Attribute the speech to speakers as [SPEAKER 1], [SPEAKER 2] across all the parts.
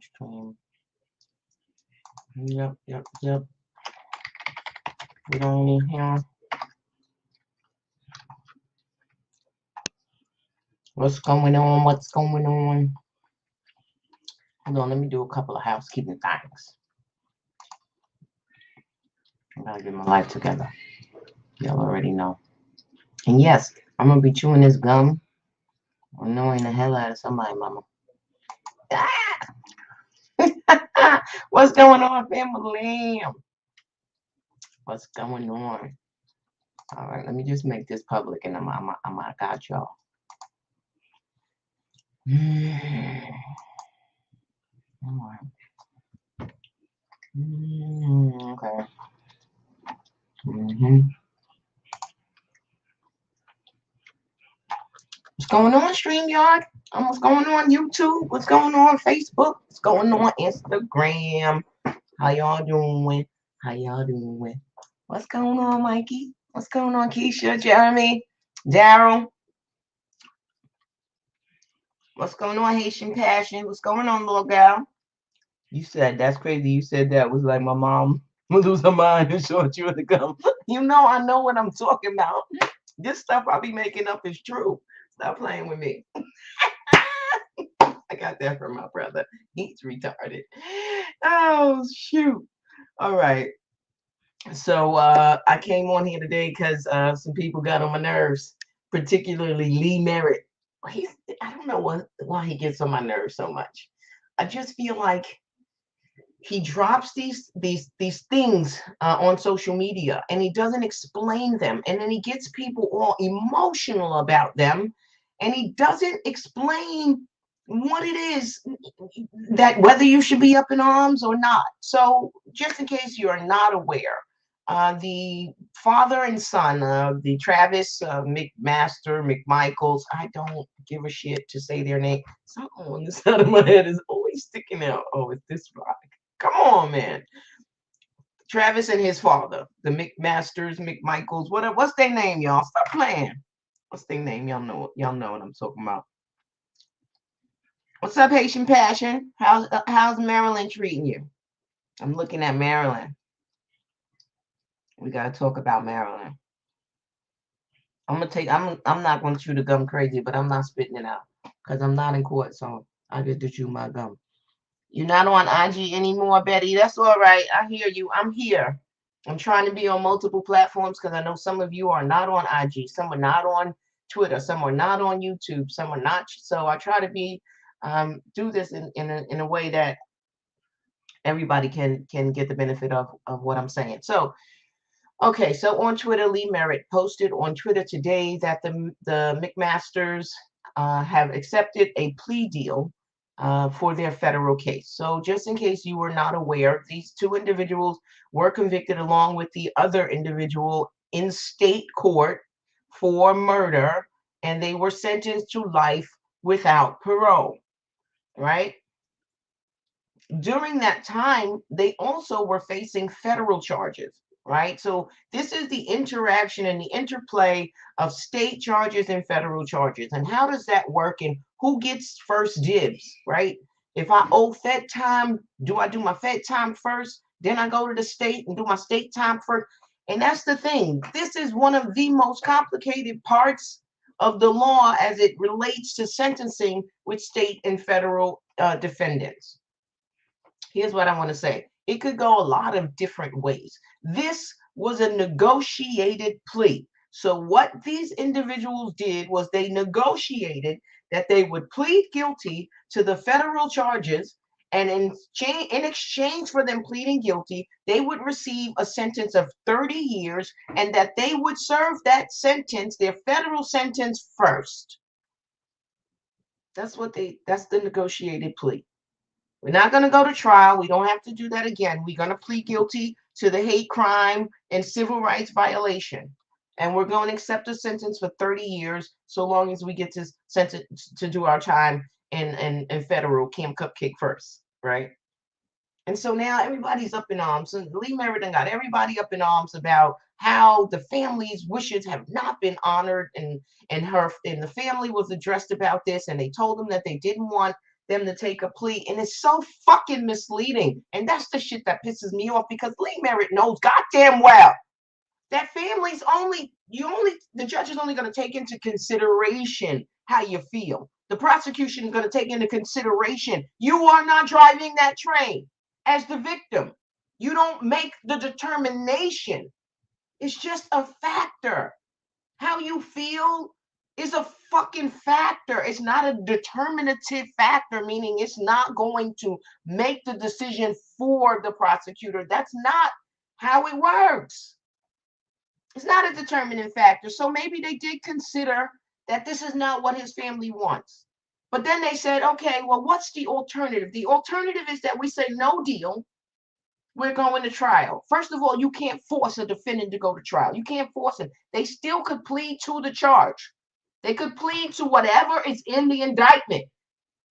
[SPEAKER 1] stream. Yep. We don't need him. What's going on? Hold on, let me do a couple of housekeeping things. I gotta get my life together. Y'all already know. And yes, I'm gonna be chewing this gum. Annoying the hell out of somebody, mama. Ah! What's going on, family? What's going on? All right, let me just make this public, and I got y'all. All right. Okay. What's going on, StreamYard? What's going on, YouTube? What's going on, Facebook? What's going on, Instagram? How y'all doing? What's going on, Mikey? What's going on, Keisha, Jeremy, Daryl? What's going on, Haitian Passion? What's going on, little gal? You said, that's crazy. You said that was like my mom would lose her mind and short you in the gum. You know, I know what I'm talking about. This stuff I be making up is true. Stop playing with me. I got that from my brother. He's retarded. Oh, shoot. All right. So I came on here today because some people got on my nerves, particularly Lee Merritt. I don't know why he gets on my nerves so much. I just feel like he drops these things on social media and he doesn't explain them, and then he gets people all emotional about them, and he doesn't explain what it is, that whether you should be up in arms or not. So just in case you are not aware, the father and son of the Travis McMaster, McMichaels, I don't give a shit to say their name. Something on the side of my head is always sticking out. Oh, it's this rock. Come on, man. Travis and his father, the McMasters, McMichaels, what's their name, y'all? Stop playing. What's their name? Y'all know what I'm talking about. What's up, Haitian Passion? How's Maryland treating you? I'm looking at Maryland. We gotta talk about Maryland. I'm not gonna chew the gum crazy, but I'm not spitting it out because I'm not in court, so I get to chew my gum. You're not on IG anymore, Betty. That's all right. I hear you. I'm here. I'm trying to be on multiple platforms because I know some of you are not on IG, some are not on Twitter, some are not on YouTube, some are not. So I try to be do this in a way that everybody can get the benefit of what I'm saying. So okay, so on Twitter, Lee Merritt posted on Twitter today that the McMasters have accepted a plea deal for their federal case. So just in case you were not aware, these two individuals were convicted along with the other individual in state court for murder, and they were sentenced to life without parole, right? During that time, they also were facing federal charges, right? So this is the interaction and the interplay of state charges and federal charges. And how does that work, and who gets first dibs, right? If I owe Fed time, do I do my Fed time first? Then I go to the state and do my state time first? And that's the thing. This is one of the most complicated parts of the law as it relates to sentencing with state and federal defendants. Here's what I want to say. It could go a lot of different ways. This was a negotiated plea. So what these individuals did was they negotiated that they would plead guilty to the federal charges, and in exchange for them pleading guilty, they would receive a sentence of 30 years, and that they would serve that sentence, their federal sentence, first. That's the negotiated plea. We're not going to go to trial. We don't have to do that again. We're going to plead guilty to the hate crime and civil rights violation. And we're going to accept a sentence for 30 years so long as we get to sentence to do our time in federal Camp Cupcake first, right? And so now everybody's up in arms. And Lee Merritt got everybody up in arms about how the family's wishes have not been honored, and the family was addressed about this, and they told them that they didn't want them to take a plea. And it's so fucking misleading. And that's the shit that pisses me off, because Lee Merritt knows goddamn well that families the judge is only going to take into consideration how you feel. The prosecution is going to take into consideration you are not driving that train as the victim. You don't make the determination. It's just a factor. How you feel is a fucking factor. It's not a determinative factor, meaning it's not going to make the decision for the prosecutor. That's not how it works. It's not a determining factor. So maybe they did consider that this is not what his family wants. But then they said, okay, well, what's the alternative? The alternative is that we say no deal. We're going to trial. First of all, you can't force a defendant to go to trial. You can't force it. They still could plead to the charge. They could plead to whatever is in the indictment.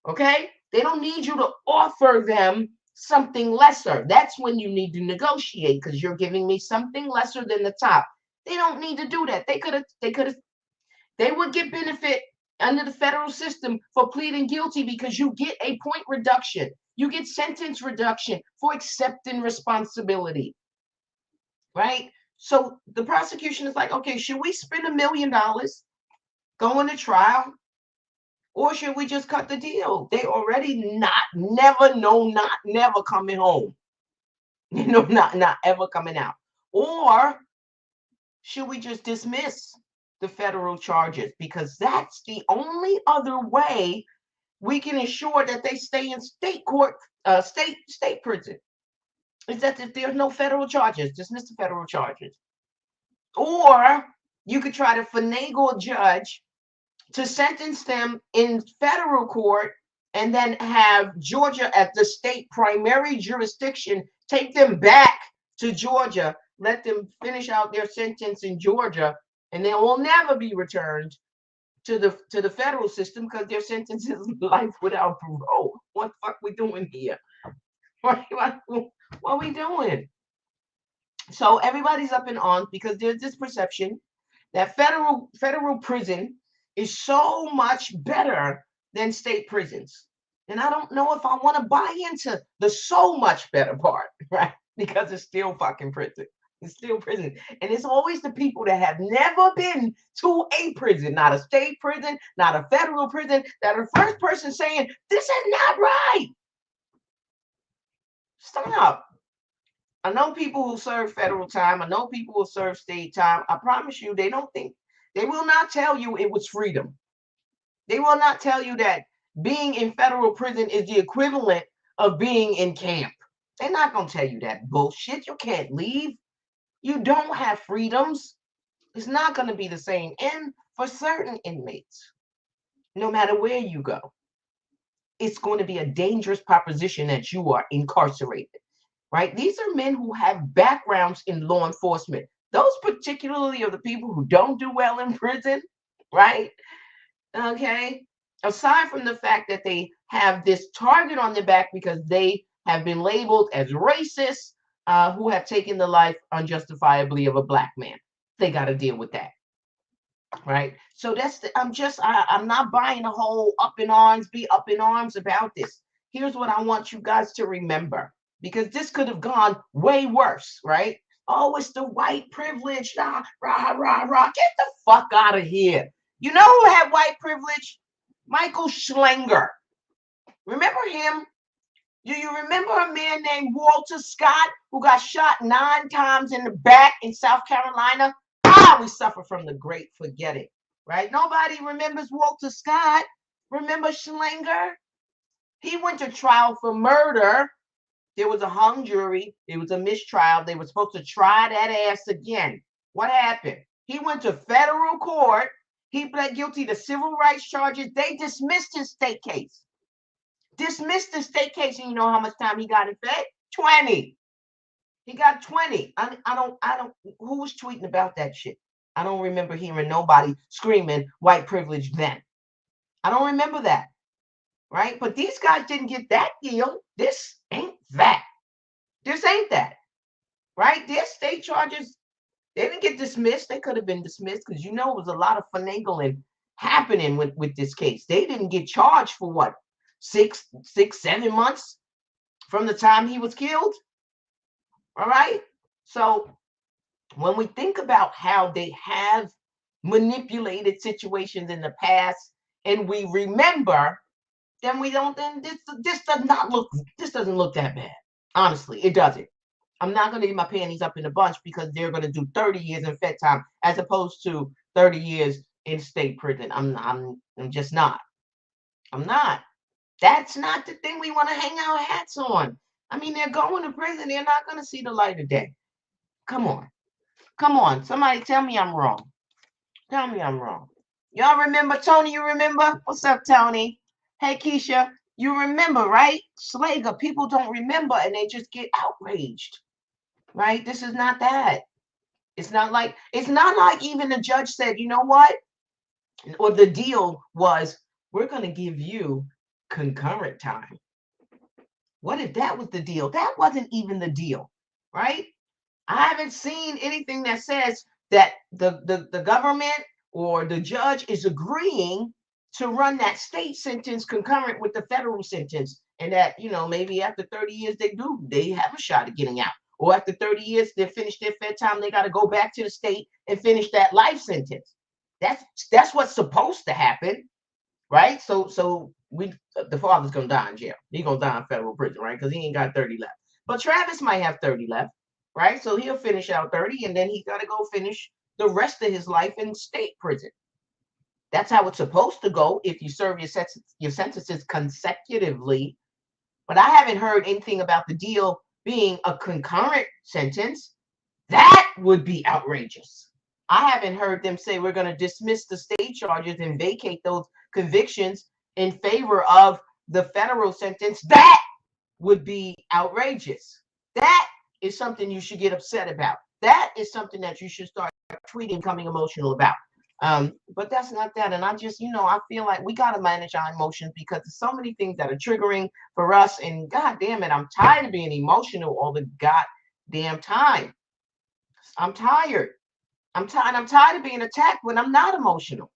[SPEAKER 1] Okay? They don't need you to offer them something lesser. That's when you need to negotiate, because you're giving me something lesser than the top. They don't need to do that. They would get benefit under the federal system for pleading guilty, because you get a point reduction. You get sentence reduction for accepting responsibility, right? So the prosecution is like, okay, should we spend $1 million going to trial, or should we just cut the deal? They already never coming home. Not ever coming out. Or should we just dismiss the federal charges? Because that's the only other way we can ensure that they stay in state court, state prison. Is that if there's no federal charges, dismiss the federal charges. Or you could try to finagle a judge to sentence them in federal court, and then have Georgia at the state primary jurisdiction take them back to Georgia, let them finish out their sentence in Georgia, and they will never be returned to the federal system, because their sentence is life without parole. What the fuck we doing here? What are we doing? So everybody's up in arms, because there's this perception that federal prison is so much better than state prisons. And I don't know if I want to buy into the so much better part, right? Because it's still fucking prison. It's still prison. And it's always the people that have never been to a prison, not a state prison, not a federal prison, that are the first person saying, this is not right. Stop. I know people who serve federal time. I know people who serve state time. I promise you, they will not tell you it was freedom. They will not tell you that being in federal prison is the equivalent of being in camp. They're not going to tell you that bullshit. You can't leave. You don't have freedoms. It's not going to be the same. And for certain inmates, no matter where you go, it's going to be a dangerous proposition that you are incarcerated, right? These are men who have backgrounds in law enforcement. Those particularly are the people who don't do well in prison, right? Okay. Aside from the fact that they have this target on their back because they have been labeled as racists, who have taken the life unjustifiably of a black man. They got to deal with that. Right. So I'm not buying a whole be up in arms about this. Here's what I want you guys to remember, because this could have gone way worse, right? Oh, it's the white privilege. Rah, rah, rah, rah. Get the fuck out of here. You know who had white privilege? Michael Schlanger. Remember him? Do you remember a man named Walter Scott who got shot 9 times in the back in South Carolina? We suffer from the great forgetting, right? Nobody remembers Walter Scott. Remember Schlanger? He went to trial for murder. There was a hung jury. It was a mistrial. They were supposed to try that ass again. What happened? He went to federal court. He pled guilty to civil rights charges. They dismissed his state case. Dismissed the state case, and you know how much time he got in fed? 20. He got 20. I don't, who was tweeting about that shit? I don't remember hearing nobody screaming white privilege then. I don't remember that, right? But these guys didn't get that deal. This ain't that. This ain't that, right? Their state charges, they didn't get dismissed. They could have been dismissed, because you know it was a lot of finagling happening with this case. They didn't get charged for what? 7 months from the time he was killed. All right. So when we think about how they have manipulated situations in the past and we remember, then we don't, then this doesn't look that bad. Honestly, it doesn't. I'm not going to get my panties up in a bunch because they're going to do 30 years in Fed time as opposed to 30 years in state prison. I'm just not. I'm not. That's not the thing we want to hang our hats on. I mean, they're going to prison. They're not going to see the light of day. Come on. Come on. Somebody tell me I'm wrong. Tell me I'm wrong. Y'all remember, Tony, you remember? What's up, Tony? Hey, Keisha, you remember, right? Slager, people don't remember and they just get outraged, right? This is not that. It's not like even the judge said, you know what? Or the deal was, we're going to give you concurrent time. What if that was the deal? That wasn't even the deal, right? I haven't seen anything that says that the government or the judge is agreeing to run that state sentence concurrent with the federal sentence, and that, maybe after 30 years they have a shot at getting out, or after 30 years they finish their Fed time, they got to go back to the state and finish that life sentence. That's what's supposed to happen, right? So the father's gonna die in jail. He's gonna die in federal prison, right? Because he ain't got 30 left. But Travis might have 30 left, right? So he'll finish out 30, and then he's got to go finish the rest of his life in state prison. That's how it's supposed to go if you serve your sentences consecutively. But I haven't heard anything about the deal being a concurrent sentence. That would be outrageous. I haven't heard them say we're going to dismiss the state charges and vacate those convictions in favor of the federal sentence. That would be outrageous. That is something you should get upset about. That is something that you should start tweeting, becoming emotional about. But that's not that. And I just, I feel like we got to manage our emotions because there's so many things that are triggering for us. And God damn it, I'm tired of being emotional all the goddamn time. I'm tired. I'm tired of being attacked when I'm not emotional.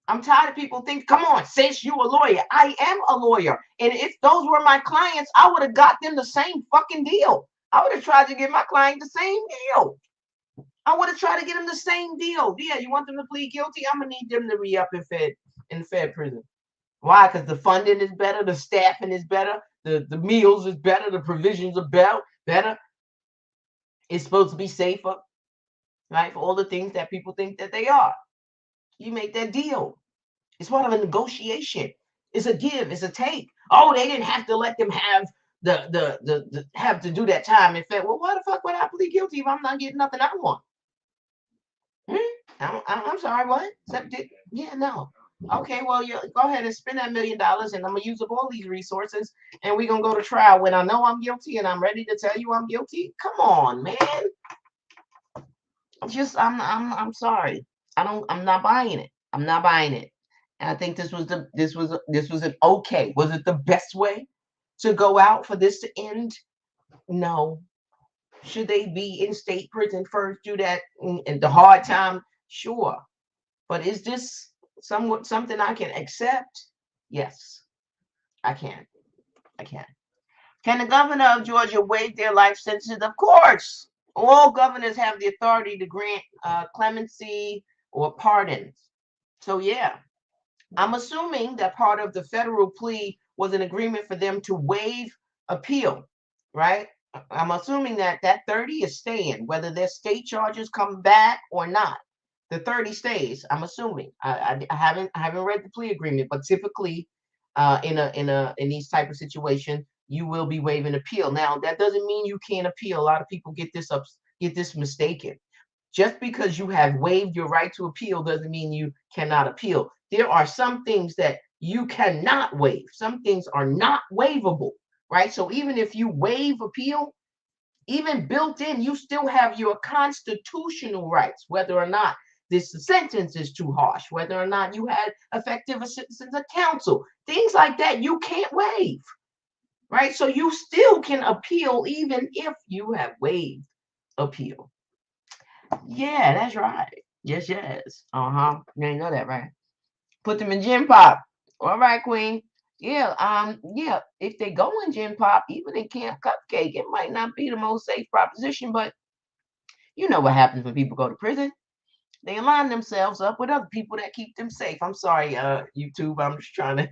[SPEAKER 1] I'm tired of people think, come on, sis, you a lawyer. I am a lawyer. And if those were my clients, I would have got them the same fucking deal. I would have tried to give my client the same deal. I would have tried to get them the same deal. Yeah, you want them to plead guilty? I'm going to need them to re-up in Fed prison. Why? Because the funding is better, the staffing is better, the meals is better, the provisions are better. It's supposed to be safer, right? For all the things that people think that they are. You make that deal. It's part of a negotiation. It's a give, it's a take. Oh, they didn't have to let them have have to do that time in Fed. Well, why the fuck would I plead guilty if I'm not getting nothing I want? I'm sorry, what? Yeah, no. Okay, well, you go ahead and spend that $1 million, and I'm gonna use up all these resources, and we're gonna go to trial when I know I'm guilty and I'm ready to tell you I'm guilty. Come on, man. I'm sorry. I'm not buying it. I'm not buying it. And I think this was an okay. Was it the best way to go out for this to end? No. Should they be in state prison first, do that in the hard time? Sure. But is this something I can accept? Yes, I can. I can. Can the governor of Georgia waive their life sentences? Of course. All governors have the authority to grant clemency or pardons. So, yeah, I'm assuming that part of the federal plea was an agreement for them to waive appeal, right? I'm assuming that 30 is staying, whether their state charges come back or not. The 30 stays. I'm assuming. I haven't read the plea agreement, but typically, in these type of situations, you will be waiving appeal. Now, that doesn't mean you can't appeal. A lot of people get this mistaken. Just because you have waived your right to appeal doesn't mean you cannot appeal. There are some things that you cannot waive. Some things are not waivable, right? So even if you waive appeal, even built in, you still have your constitutional rights, whether or not this sentence is too harsh, whether or not you had effective assistance of counsel, things like that, you can't waive, right? So you still can appeal even if you have waived appeal. Yeah, that's right. Yes, yes. You ain't know that, right? Put them in gym pop. All right, Queen. Yeah, if they go in Gen Pop, even in Camp Cupcake, it might not be the most safe proposition, but you know what happens when people go to prison. They align themselves up with other people that keep them safe. I'm sorry, YouTube. I'm just trying to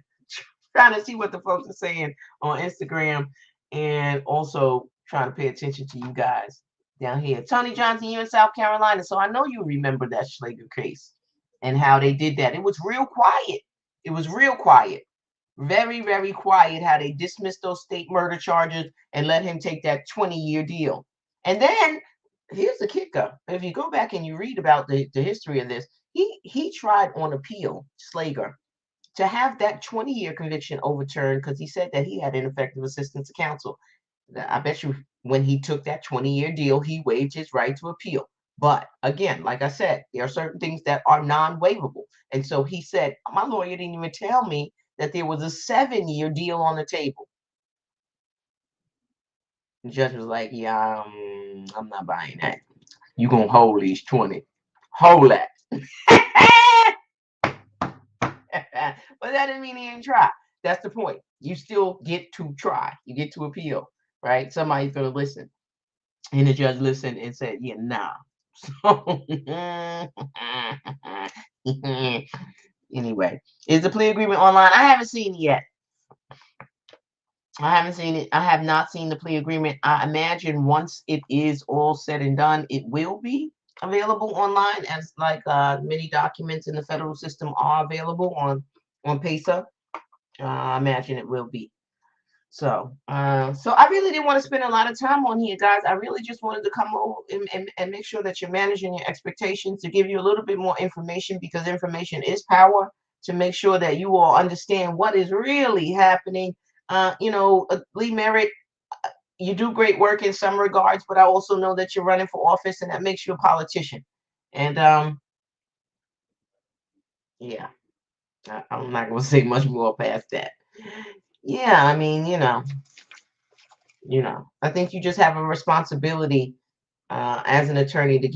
[SPEAKER 1] trying to see what the folks are saying on Instagram, and also trying to pay attention to you guys down here. Tony Johnson, you're in South Carolina, so I know you remember that Schlager case and how they did that. It was real quiet. It was real quiet. Very, very quiet how they dismissed those state murder charges and let him take that 20-year deal. And then here's the kicker. If you go back and you read about the history of this, he tried on appeal, Schlager, to have that 20-year conviction overturned because he said that he had ineffective assistance of counsel. I bet you when he took that 20-year deal, he waived his right to appeal. But again, like I said, there are certain things that are non-waivable. And so he said, my lawyer didn't even tell me that there was a 7-year deal on the table. The judge was like, yeah, I'm not buying that. You gonna hold these 20. Hold that. But that didn't mean he didn't try. That's the point. You still get to try. You get to appeal, right? Somebody's gonna listen. And the judge listened and said, yeah, nah. So anyway, is the plea agreement online? I haven't seen it yet. I haven't seen it. I have not seen the plea agreement. I imagine once it is all said and done, it will be available online, as like many documents in the federal system are available on PASA. I imagine it will be. So I really didn't want to spend a lot of time on here, guys. I really just wanted to come over and make sure that you're managing your expectations, to give you a little bit more information, because information is power, to make sure that you all understand what is really happening. Lee Merritt, you do great work in some regards, but I also know that you're running for office, and that makes you a politician. And yeah, I'm not going to say much more past that. Yeah, I mean, I think you just have a responsibility as an attorney to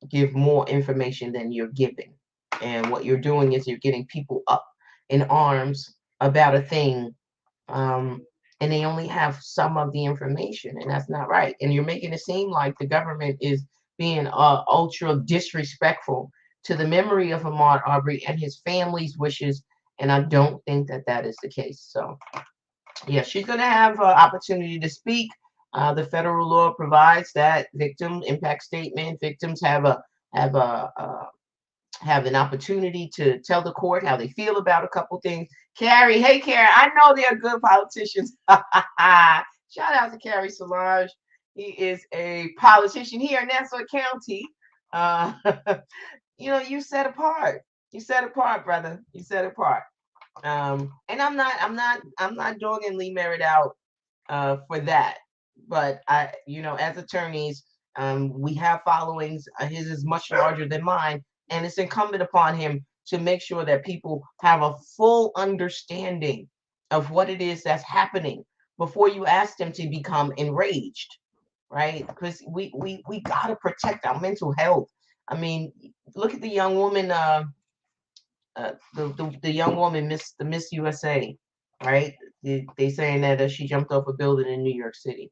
[SPEAKER 1] give more information than you're giving. And what you're doing is you're getting people up in arms about a thing, and they only have some of the information, and that's not right. And you're making it seem like the government is being ultra disrespectful to the memory of Ahmad Arbery and his family's wishes, and I don't think that that is the case. So yeah, she's going to have an opportunity to speak. The federal law provides that victim impact statement. Victims have a have an opportunity to tell the court how they feel about a couple things. Carrie, hey Carrie, I know they're good politicians. Shout out to Carrie Solange. He is a politician here in Nassau County. Uh, you set apart. You set apart, brother. You set apart. And I'm not dogging Lee Merritt out for that. But as attorneys, we have followings. His is much larger than mine, and it's incumbent upon him to make sure that people have a full understanding of what it is that's happening before you ask them to become enraged, right? Because we gotta protect our mental health. I mean, look at the young woman. The young woman, Miss USA, right? They saying that she jumped off a building in New York City.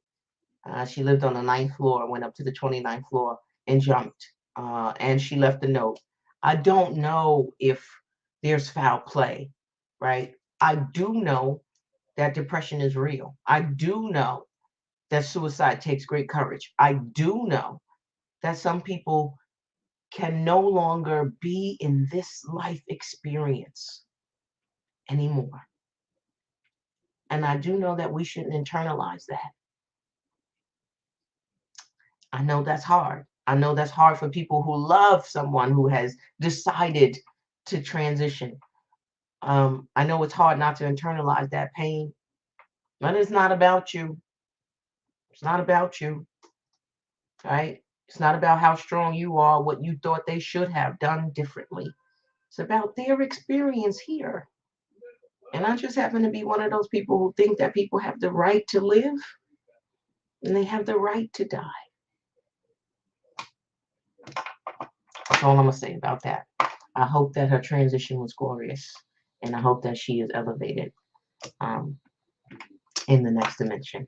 [SPEAKER 1] She lived on the 9th floor, went up to the 29th floor and jumped. And she left a note. I don't know if there's foul play, right? I do know that depression is real. I do know that suicide takes great courage. I do know that some people can no longer be in this life experience anymore. And I do know that we shouldn't internalize that. I know that's hard. I know that's hard for people who love someone who has decided to transition. I know it's hard not to internalize that pain, but it's not about you. It's not about you, right? It's not about how strong you are, what you thought they should have done differently. It's about their experience here. And I just happen to be one of those people who think that people have the right to live and they have the right to die. That's all I'm going to say about that. I hope that her transition was glorious, and I hope that she is elevated. in the next dimension.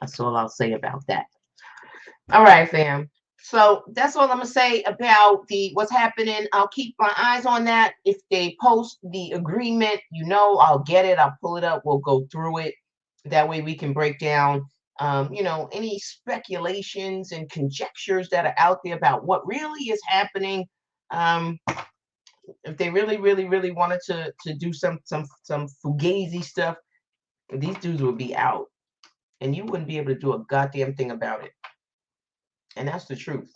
[SPEAKER 1] That's all I'll say about that. All right, fam. So that's all I'm gonna say about the what's happening. I'll keep my eyes on that. If they post the agreement, I'll get it. I'll pull it up. We'll go through it. That way we can break down, any speculations and conjectures that are out there about what really is happening. If they really, really, really wanted to do some fugazi stuff, these dudes would be out, and you wouldn't be able to do a goddamn thing about it. And that's the truth.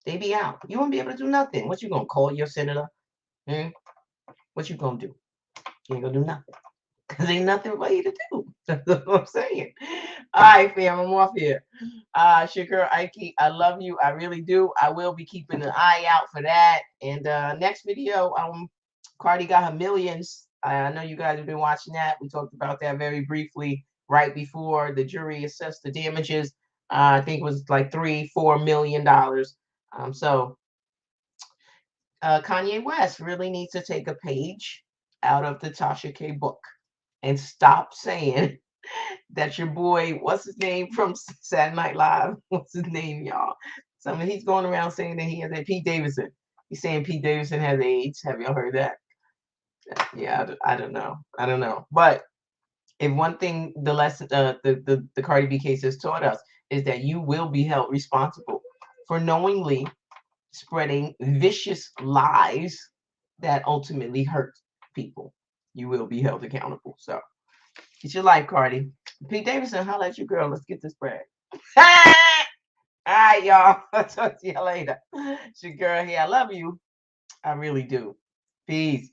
[SPEAKER 1] They be out. You won't be able to do nothing. What you gonna call your senator? What you gonna do? You ain't gonna do nothing. Cause ain't nothing for you to do. That's what I'm saying. All right, fam, I'm off here. Your girl Ike, I love you. I really do. I will be keeping an eye out for that. And next video, Cardi got her millions. I know you guys have been watching that. We talked about that very briefly right before the jury assessed the damages. I think it was like $3-4 million. So Kanye West really needs to take a page out of the Tasha K book and stop saying that your boy, what's his name from Saturday Night Live? What's his name, y'all? He's going around saying that he has a Pete Davidson. He's saying Pete Davidson has AIDS. Have y'all heard that? Yeah, I don't know. I don't know. But if one thing the lesson, the Cardi B case has taught us is that you will be held responsible for knowingly spreading vicious lies that ultimately hurt people. You will be held accountable. So it's your life, Cardi. Pete Davidson, holla at your girl. Let's get this bread. All right, y'all. I'll talk to you later. It's your girl here. I love you. I really do. Peace.